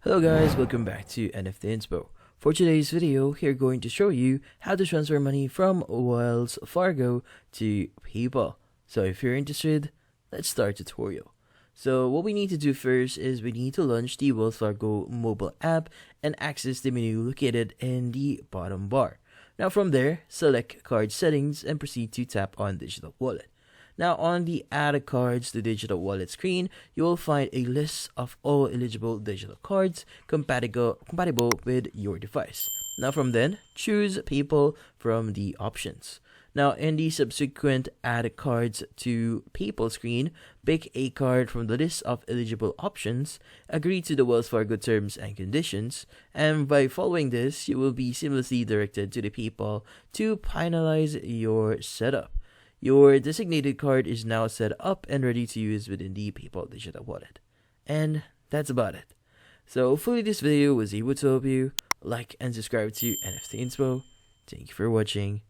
Hello guys, welcome back to NFT Inspo. For today's video, we're going to show you how to transfer money from Wells Fargo to PayPal. So if you're interested, let's start the tutorial. So what we need to do first is we need to launch the Wells Fargo mobile app and access the menu located in the bottom bar. Now from there, select card settings and proceed to tap on digital wallet. Now on the Add Cards to Digital Wallet screen, you will find a list of all eligible digital cards compatible with your device. Now from then, choose PayPal from the options. Now in the subsequent Add Cards to PayPal screen, pick a card from the list of eligible options, agree to the Wells Fargo terms and conditions, and by following this, you will be seamlessly directed to the PayPal to finalize your setup. Your designated card is now set up and ready to use within the PayPal digital wallet. And that's about it. So hopefully this video was able to help you. Like and subscribe to NFT Inspo. Thank you for watching.